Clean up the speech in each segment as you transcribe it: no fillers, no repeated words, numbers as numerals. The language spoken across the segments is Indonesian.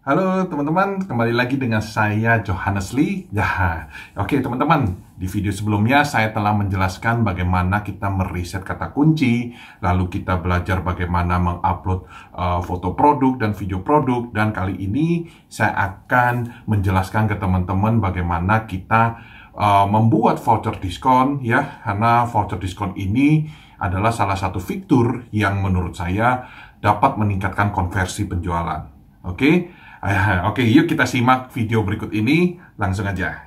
Halo teman-teman, kembali lagi dengan saya Johannes Lee. Ya, oke teman-teman, di video sebelumnya saya telah menjelaskan bagaimana kita meriset kata kunci, lalu kita belajar bagaimana mengupload foto produk dan video produk, dan kali ini saya akan menjelaskan ke teman-teman bagaimana kita membuat voucher diskon, ya, karena voucher diskon ini adalah salah satu fitur yang menurut saya dapat meningkatkan konversi penjualan. Oke. Oke, yuk kita simak video berikut ini langsung aja.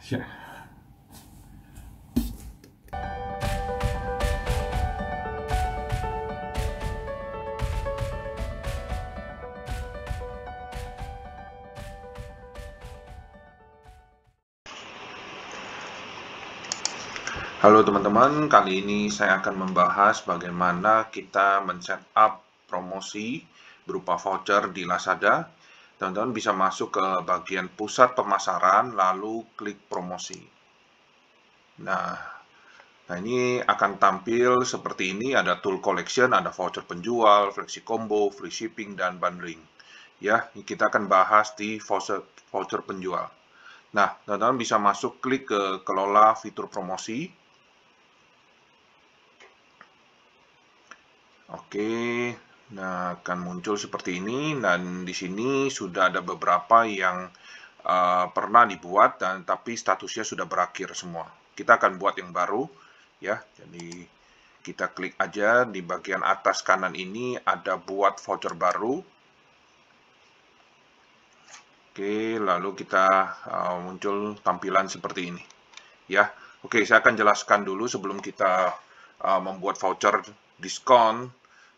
Halo teman-teman, kali ini saya akan membahas bagaimana kita men-setup promosi berupa voucher di Lazada. Teman-teman bisa masuk ke bagian pusat pemasaran, lalu klik promosi. Nah, ini akan tampil seperti ini, ada tool collection, ada voucher penjual, flexi combo, free shipping, dan bundling. Ya, kita akan bahas di voucher penjual. Nah, teman-teman bisa masuk klik ke kelola fitur promosi. Oke, nah akan muncul seperti ini, dan di sini sudah ada beberapa yang pernah dibuat tapi statusnya sudah berakhir semua. Kita akan buat yang baru, ya. Jadi kita klik aja di bagian atas kanan ini ada buat voucher baru. Oke, lalu kita muncul tampilan seperti ini, ya. Oke, saya akan jelaskan dulu sebelum kita membuat voucher diskon,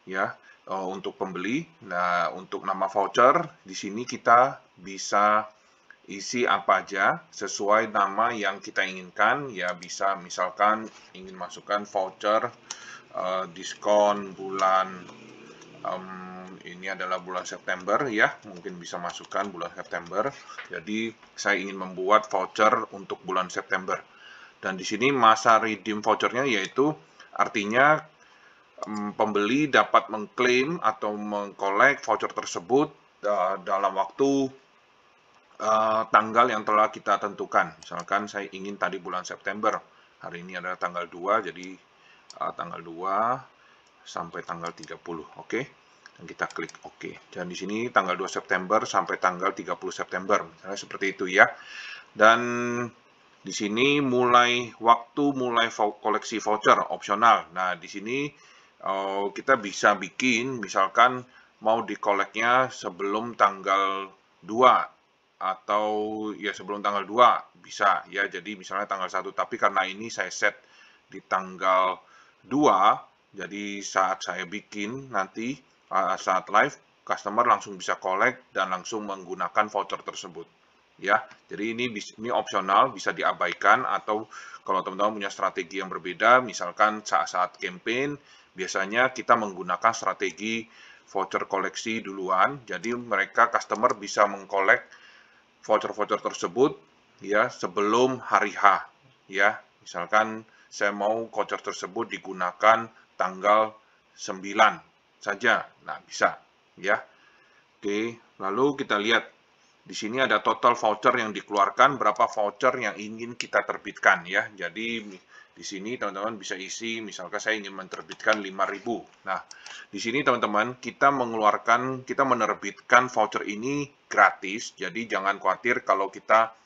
ya, untuk pembeli. Nah, untuk nama voucher di sini kita bisa isi apa aja sesuai nama yang kita inginkan, ya. Bisa misalkan ingin masukkan voucher diskon bulan ini adalah bulan September, ya, mungkin bisa masukkan bulan September. Jadi saya ingin membuat voucher untuk bulan September, dan di sini masa redeem vouchernya yaitu artinya pembeli dapat mengklaim atau mengkolek voucher tersebut dalam waktu tanggal yang telah kita tentukan. Misalkan saya ingin tadi bulan September, hari ini adalah tanggal 2, jadi tanggal 2 sampai tanggal 30, oke? Dan kita klik oke. Dan di sini tanggal 2 September sampai tanggal 30 September, misalnya seperti itu, ya. Dan di sini mulai koleksi voucher opsional. Nah, di sini kita bisa bikin, misalkan mau dikoleknya sebelum tanggal 2 atau ya sebelum tanggal 2 bisa, ya. Jadi misalnya tanggal 1, tapi karena ini saya set di tanggal 2, jadi saat saya bikin nanti saat live, customer langsung bisa collect dan langsung menggunakan voucher tersebut, ya. Jadi ini opsional, bisa diabaikan, atau kalau teman-teman punya strategi yang berbeda, misalkan saat campaign, biasanya kita menggunakan strategi voucher koleksi duluan. Jadi mereka customer bisa mengkolek voucher-voucher tersebut, ya, sebelum hari H, ya. Misalkan saya mau voucher tersebut digunakan tanggal 9 saja. Nah, bisa, ya. Oke, lalu kita lihat di sini ada total voucher yang dikeluarkan, berapa voucher yang ingin kita terbitkan, ya. Jadi di sini teman-teman bisa isi, misalkan saya ingin menerbitkan 5.000. Nah, di sini teman-teman kita menerbitkan voucher ini gratis, jadi jangan khawatir kalau kita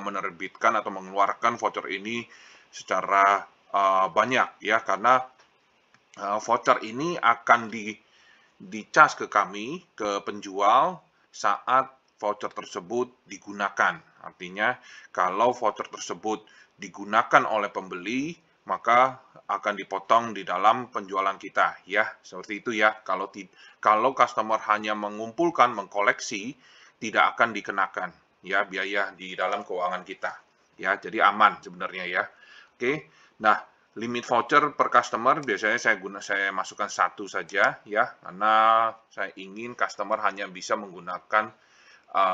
menerbitkan atau mengeluarkan voucher ini secara banyak, ya, karena voucher ini akan dicas ke kami, ke penjual, saat voucher tersebut digunakan. Artinya, kalau voucher tersebut digunakan oleh pembeli, maka akan dipotong di dalam penjualan kita, ya. Seperti itu, ya. Kalau customer hanya mengumpulkan, mengkoleksi, tidak akan dikenakan, ya, biaya di dalam keuangan kita, ya. Jadi aman sebenarnya, ya. Oke. Nah, limit voucher per customer biasanya saya masukkan 1 saja, ya, karena saya ingin customer hanya bisa menggunakan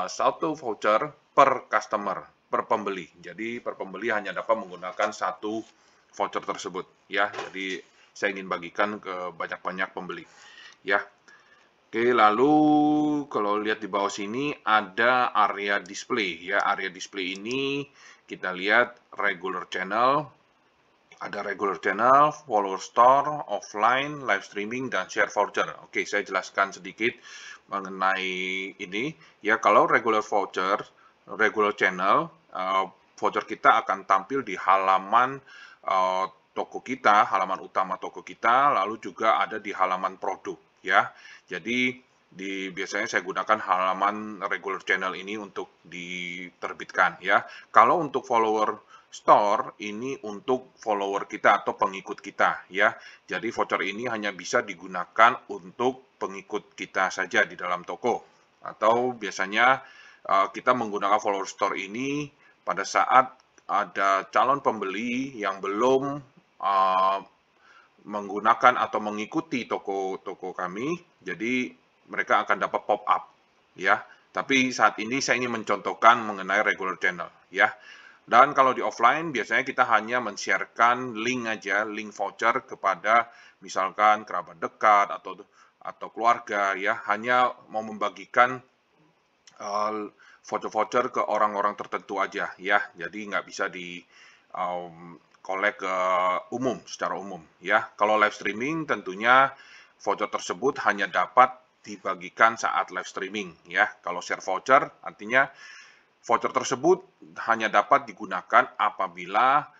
1 voucher per customer, per pembeli. Jadi per pembeli hanya dapat menggunakan 1 voucher tersebut, ya. Jadi saya ingin bagikan ke banyak-banyak pembeli, ya. Oke, lalu kalau lihat di bawah sini ada area display ya. Area display ini kita lihat regular channel, ada regular channel, follower store, offline, live streaming, dan share voucher. Oke, saya jelaskan sedikit mengenai ini. Ya, kalau regular voucher, regular channel, voucher kita akan tampil di halaman toko kita, halaman utama toko kita, lalu juga ada di halaman produk. Ya, jadi biasanya saya gunakan halaman regular channel ini untuk diterbitkan. Ya, kalau untuk follower store ini untuk follower kita atau pengikut kita ya. Jadi voucher ini hanya bisa digunakan untuk pengikut kita saja di dalam toko. Atau biasanya kita menggunakan follower store ini pada saat ada calon pembeli yang belum menggunakan atau mengikuti toko-toko kami, jadi mereka akan dapat pop up ya. Tapi saat ini saya ingin mencontohkan mengenai regular channel ya. Dan kalau di offline biasanya kita hanya men-sharekan link aja, link voucher kepada misalkan kerabat dekat atau keluarga ya, hanya mau membagikan voucher-voucher ke orang-orang tertentu aja ya. Jadi nggak bisa di kolek ke umum, secara umum ya. Kalau live streaming tentunya voucher tersebut hanya dapat dibagikan saat live streaming ya. Kalau share voucher artinya voucher tersebut hanya dapat digunakan apabila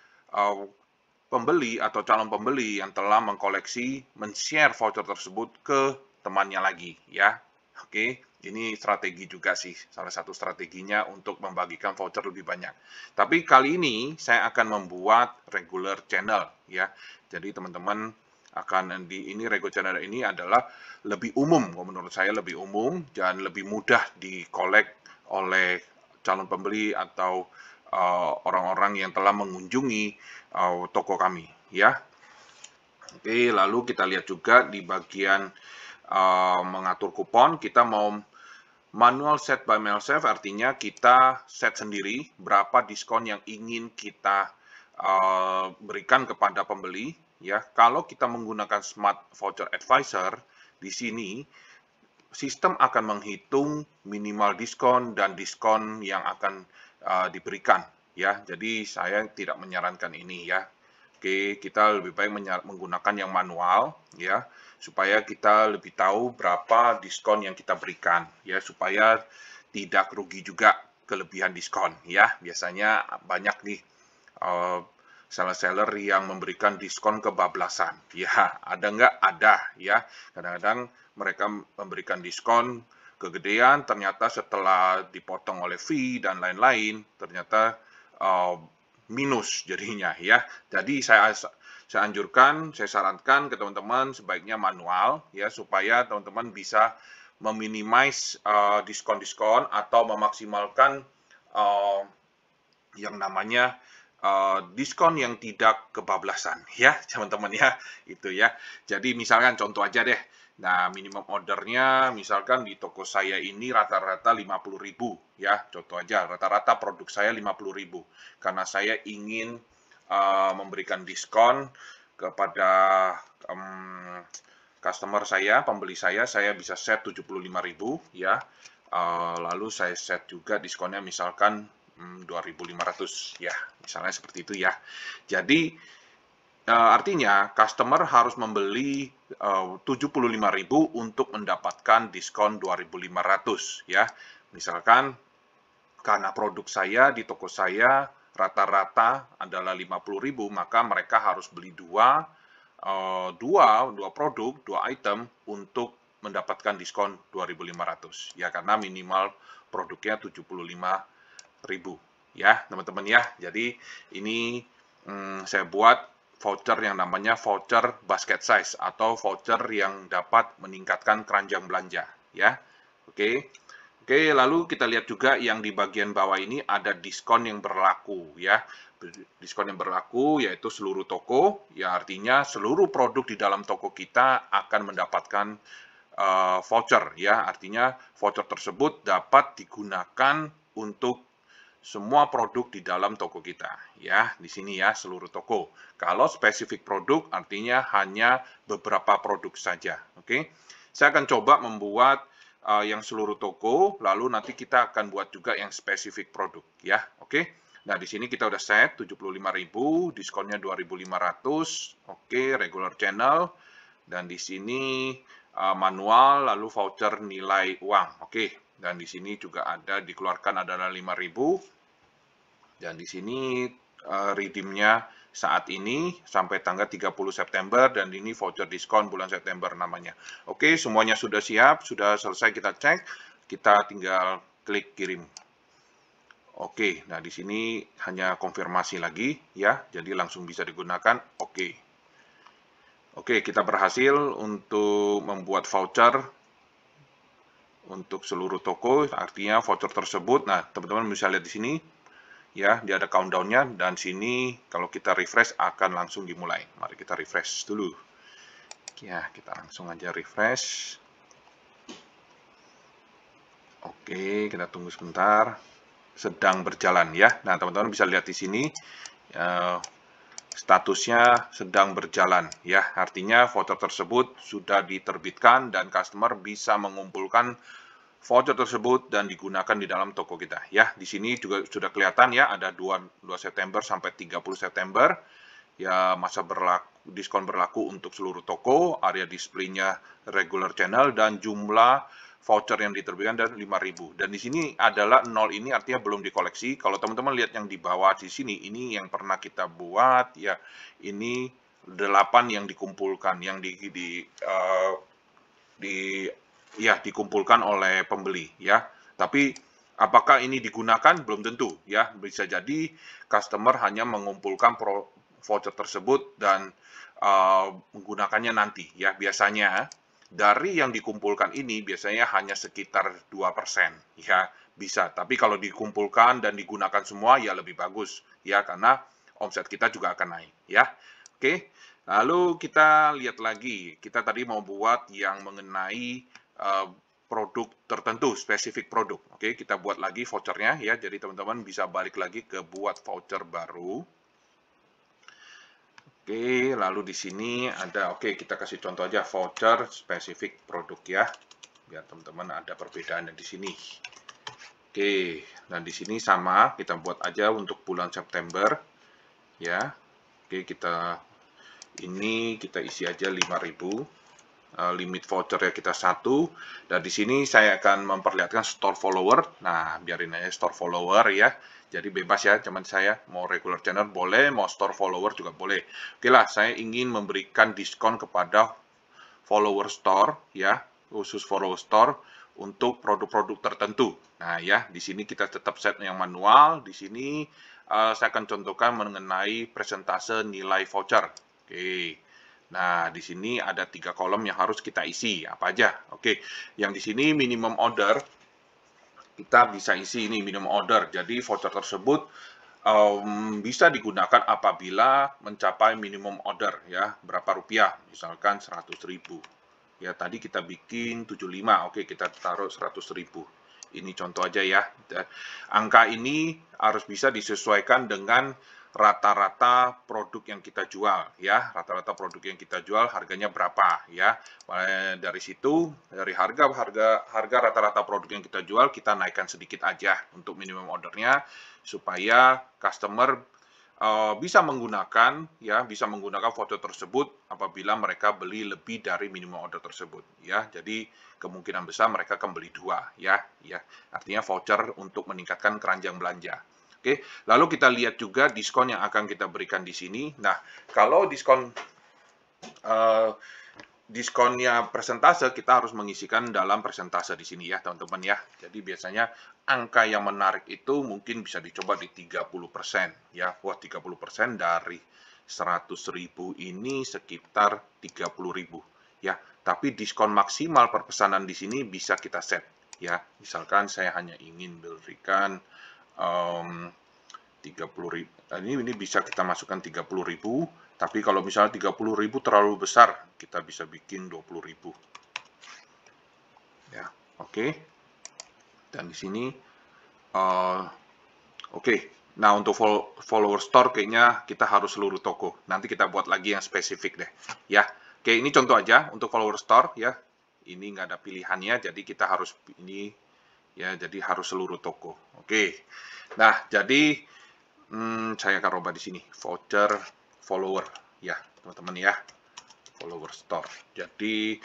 pembeli atau calon pembeli yang telah mengkoleksi men-share voucher tersebut ke temannya lagi ya. Oke, ini strategi juga sih, salah satu strateginya untuk membagikan voucher lebih banyak. Tapi kali ini saya akan membuat regular channel ya. Jadi teman-teman akan regular channel ini adalah lebih umum, menurut saya lebih umum dan lebih mudah dikolek oleh calon pembeli atau orang-orang yang telah mengunjungi toko kami ya. Oke, lalu kita lihat juga di bagian mengatur kupon, kita mau manual set by myself, artinya kita set sendiri berapa diskon yang ingin kita berikan kepada pembeli ya. Kalau kita menggunakan Smart Voucher Advisor, di sini sistem akan menghitung minimal diskon dan diskon yang akan diberikan ya. Jadi saya tidak menyarankan ini ya. Oke, kita lebih baik menggunakan yang manual ya, supaya kita lebih tahu berapa diskon yang kita berikan ya, supaya tidak rugi juga kelebihan diskon ya. Biasanya banyak nih seller-seller yang memberikan diskon kebablasan ya. Ada nggak? Ada ya. Kadang-kadang mereka memberikan diskon kegedean, ternyata setelah dipotong oleh fee dan lain-lain ternyata minus jadinya ya. Jadi saya anjurkan, saya sarankan ke teman-teman sebaiknya manual ya, supaya teman-teman bisa meminimize diskon-diskon atau memaksimalkan yang namanya diskon yang tidak kebablasan ya teman-teman ya, itu ya. Jadi misalkan contoh aja deh. Nah, minimum ordernya misalkan di toko saya ini rata-rata 50.000 ya, contoh aja, rata-rata produk saya 50.000. Karena saya ingin memberikan diskon kepada customer saya, pembeli saya bisa set 75.000 ya. Lalu saya set juga diskonnya misalkan 2.500 ya, misalnya seperti itu ya. Jadi artinya customer harus membeli 75.000 untuk mendapatkan diskon 2.500 ya. Misalkan karena produk saya di toko saya rata-rata adalah 50.000, maka mereka harus beli dua produk, dua item untuk mendapatkan diskon 2.500 ya, karena minimal produknya 75.000 ya teman-teman ya. Jadi ini saya buat voucher yang namanya voucher basket size atau voucher yang dapat meningkatkan keranjang belanja ya. Oke, lalu kita lihat juga yang di bagian bawah ini ada diskon yang berlaku ya. Diskon yang berlaku yaitu seluruh toko, ya artinya seluruh produk di dalam toko kita akan mendapatkan voucher ya. Artinya voucher tersebut dapat digunakan untuk semua produk di dalam toko kita ya, di sini ya, seluruh toko. Kalau spesifik produk artinya hanya beberapa produk saja. Oke, Saya akan coba membuat yang seluruh toko, lalu nanti kita akan buat juga yang spesifik produk, ya. Oke. Nah, di sini kita udah set 75.000, diskonnya 2.500. Oke, regular channel. Dan di sini manual, lalu voucher nilai uang. Oke. Dan di sini juga ada dikeluarkan adalah 5.000. Dan di sini redeemnya saat ini sampai tanggal 30 September, dan ini voucher diskon bulan September namanya. Oke, semuanya sudah siap, sudah selesai kita cek, kita tinggal klik kirim. Oke, nah di sini hanya konfirmasi lagi ya, jadi langsung bisa digunakan. Oke. Oke, kita berhasil untuk membuat voucher untuk seluruh toko, artinya voucher tersebut. Nah, teman-teman bisa lihat di sini. Ya, dia ada countdown-nya, dan sini kalau kita refresh akan langsung dimulai. Mari kita refresh dulu. Ya, kita langsung aja refresh. Oke, kita tunggu sebentar. Sedang berjalan ya. Nah, teman-teman bisa lihat di sini statusnya sedang berjalan ya. Artinya voucher tersebut sudah diterbitkan dan customer bisa mengumpulkan voucher tersebut dan digunakan di dalam toko kita ya. Di sini juga sudah kelihatan ya, ada 2 September sampai 30 September ya, masa diskon berlaku untuk seluruh toko, area display-nya regular channel, dan jumlah voucher yang diterbitkan dan 5.000. Dan di sini adalah 0, ini artinya belum dikoleksi. Kalau teman-teman lihat yang di bawah di sini, ini yang pernah kita buat ya, ini 8 yang dikumpulkan, yang dikumpulkan oleh pembeli ya. Tapi apakah ini digunakan? Belum tentu ya. Bisa jadi customer hanya mengumpulkan voucher tersebut dan menggunakannya nanti ya. Biasanya dari yang dikumpulkan ini biasanya hanya sekitar 2% ya, bisa. Tapi kalau dikumpulkan dan digunakan semua ya lebih bagus ya, karena omset kita juga akan naik ya. Oke. Lalu kita lihat lagi, kita tadi mau buat yang mengenai produk tertentu, spesifik produk. Oke, kita buat lagi vouchernya ya. Jadi teman-teman bisa balik lagi ke buat voucher baru. Oke, lalu di sini ada, oke, kita kasih contoh aja voucher spesifik produk ya. Biar teman-teman ada perbedaannya di sini. Oke, dan di sini sama, kita buat aja untuk bulan September ya. Oke, kita isi aja 5.000. Limit voucher ya kita 1, dan di sini saya akan memperlihatkan store follower. Nah, biarin aja store follower ya, jadi bebas ya, cuman saya mau regular channel boleh, mau store follower juga boleh. Oke lah, saya ingin memberikan diskon kepada follower store ya, khusus follower store untuk produk-produk tertentu. Nah ya, di sini kita tetap set yang manual. Di sini saya akan contohkan mengenai presentase nilai voucher. Oke. Nah, di sini ada 3 kolom yang harus kita isi. Apa aja? Oke, yang di sini minimum order, kita bisa isi ini minimum order. Jadi voucher tersebut bisa digunakan apabila mencapai minimum order ya, berapa rupiah? Misalkan 100.000. Ya, tadi kita bikin 75. Oke, kita taruh 100.000. Ini contoh aja ya. Angka ini harus bisa disesuaikan dengan rata-rata produk yang kita jual ya, rata-rata produk yang kita jual harganya berapa ya. Dari situ, dari harga rata-rata produk yang kita jual, kita naikkan sedikit aja untuk minimum ordernya supaya customer bisa menggunakan voucher tersebut apabila mereka beli lebih dari minimum order tersebut ya. Jadi kemungkinan besar mereka akan beli 2 ya. Artinya voucher untuk meningkatkan keranjang belanja. Oke, lalu kita lihat juga diskon yang akan kita berikan di sini. Nah, kalau diskonnya persentase, kita harus mengisikan dalam persentase di sini ya, teman-teman ya. Jadi biasanya angka yang menarik itu mungkin bisa dicoba di 30% ya. Wah, 30% dari 100.000 ini sekitar 30.000 ya. Tapi diskon maksimal per pesanan di sini bisa kita set ya. Misalkan saya hanya ingin berikan 30.000. Ini bisa kita masukkan 30.000, tapi kalau misalnya 30.000 terlalu besar, kita bisa bikin 20.000. Ya, oke. Dan di sini oke. Nah, untuk follower store kayaknya kita harus seluruh toko. Nanti kita buat lagi yang spesifik deh. Ya. Oke, ini contoh aja untuk follower store ya. ini nggak ada pilihannya, jadi kita harus ini ya, jadi harus seluruh toko. Oke. Nah, jadi saya akan rubah di sini voucher follower ya, teman-teman ya. Follower store. Jadi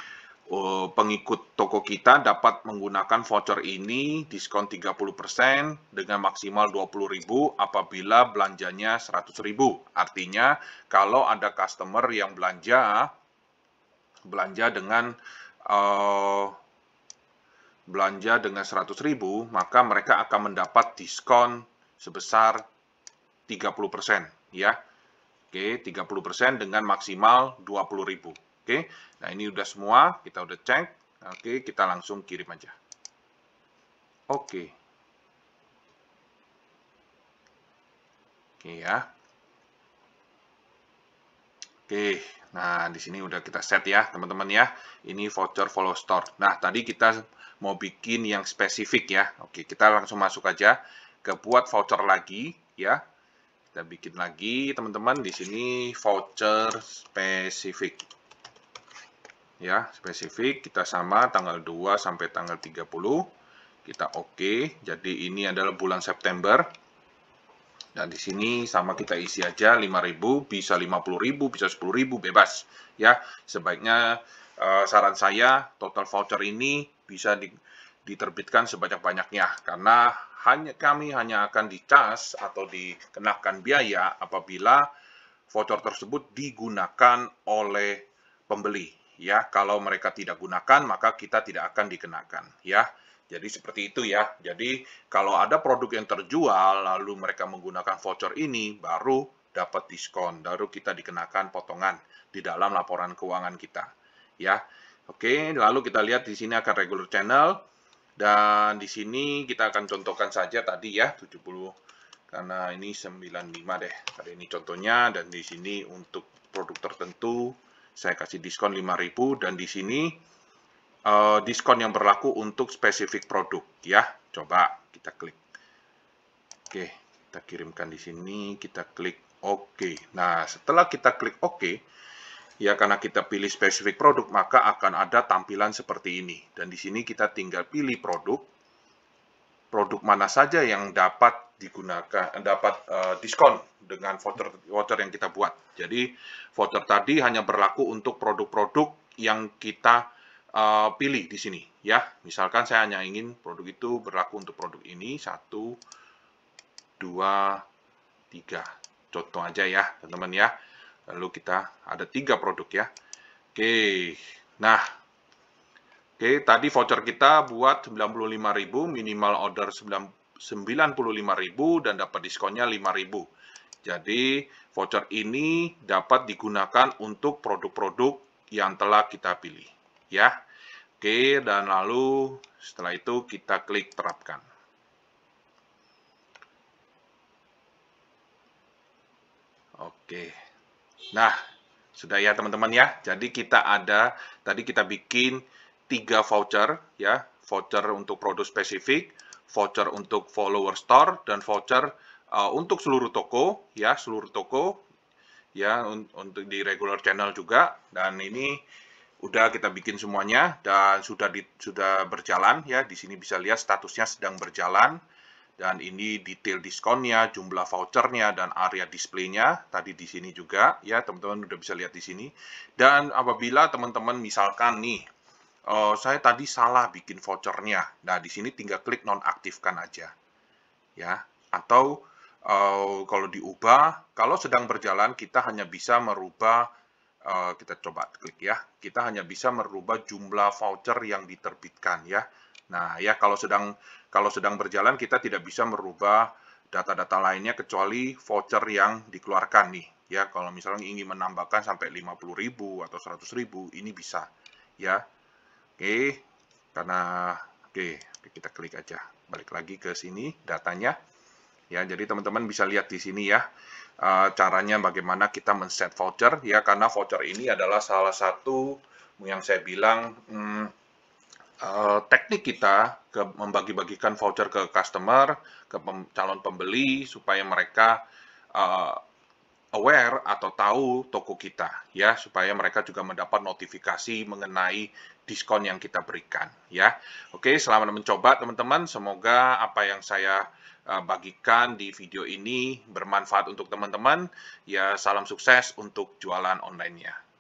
pengikut toko kita dapat menggunakan voucher ini diskon 30% dengan maksimal 20.000 apabila belanjanya 100.000. Artinya kalau ada customer yang belanja dengan belanja dengan 100.000, maka mereka akan mendapat diskon sebesar 30% ya. Oke, 30% dengan maksimal 20.000. Oke, nah ini udah semua, kita udah cek. Oke, kita langsung kirim aja. Oke. Oke ya. Oke, nah di sini udah kita set ya, teman-teman ya. Ini voucher follow store. Nah, tadi kita mau bikin yang spesifik ya. Oke, kita langsung masuk aja ke buat voucher lagi ya. Kita bikin lagi, teman-teman. Di sini voucher spesifik. Ya, spesifik. Kita sama tanggal 2 sampai tanggal 30. Kita oke. Jadi ini adalah bulan September. Dan di sini sama kita isi aja 5.000, bisa 50.000, bisa 10.000, bebas. Ya, sebaiknya saran saya total voucher ini bisa diterbitkan sebanyak-banyaknya karena kami hanya akan dicas atau dikenakan biaya apabila voucher tersebut digunakan oleh pembeli. Ya, kalau mereka tidak gunakan maka kita tidak akan dikenakan. Ya, jadi seperti itu ya. Jadi kalau ada produk yang terjual lalu mereka menggunakan voucher ini baru dapat diskon, baru kita dikenakan potongan di dalam laporan keuangan kita. Ya, oke. Lalu kita lihat di sini akan regular channel. Dan di sini kita akan contohkan saja tadi ya, 70, karena ini 95 deh. Tadi ini contohnya, dan di sini untuk produk tertentu, saya kasih diskon 5.000, dan di sini diskon yang berlaku untuk spesifik produk. Ya, coba kita klik. Oke, kita kirimkan di sini, kita klik OK. Nah, setelah kita klik OK, ya, karena kita pilih spesifik produk, maka akan ada tampilan seperti ini. Dan di sini kita tinggal pilih produk mana saja yang dapat digunakan, dapat diskon dengan voucher yang kita buat. Jadi, voucher tadi hanya berlaku untuk produk-produk yang kita pilih di sini. Ya, misalkan saya hanya ingin produk itu berlaku untuk produk ini, 1, 2, 3. Contoh aja ya, teman-teman ya. Lalu kita ada 3 produk ya. Oke, nah, oke, tadi voucher kita buat 95.000, minimal order 95.000 dan dapat diskonnya 5.000. Jadi voucher ini dapat digunakan untuk produk-produk yang telah kita pilih ya. Oke, dan lalu setelah itu kita klik terapkan. Oke. Nah, sudah ya teman-teman ya. Jadi tadi kita bikin 3 voucher ya, voucher untuk produk spesifik, voucher untuk follower store, dan voucher untuk seluruh toko ya, untuk di regular channel juga. Dan ini udah kita bikin semuanya dan sudah berjalan ya. Di sini bisa lihat statusnya sedang berjalan. Dan ini detail diskonnya, jumlah vouchernya, dan area display-nya. Tadi di sini juga, ya teman-teman udah bisa lihat di sini. Dan apabila teman-teman misalkan nih, saya tadi salah bikin vouchernya. Nah, di sini tinggal klik nonaktifkan aja. Ya, atau kalau diubah, kalau sedang berjalan kita hanya bisa merubah, kita coba klik ya. Kita hanya bisa merubah jumlah voucher yang diterbitkan ya. Nah, ya kalau sedang berjalan kita tidak bisa merubah data-data lainnya kecuali voucher yang dikeluarkan nih. Ya, kalau misalnya ingin menambahkan sampai 50.000 atau 100.000, ini bisa. Ya. Oke. Oke, kita klik aja. Balik lagi ke sini datanya. Ya, jadi teman-teman bisa lihat di sini ya. Caranya bagaimana kita men-set voucher ya, karena voucher ini adalah salah satu yang saya bilang teknik kita membagi-bagikan voucher ke customer, ke calon pembeli, supaya mereka aware atau tahu toko kita, ya, supaya mereka juga mendapat notifikasi mengenai diskon yang kita berikan ya. Oke, selamat mencoba teman-teman. Semoga apa yang saya bagikan di video ini bermanfaat untuk teman-teman. Ya, salam sukses untuk jualan online-nya.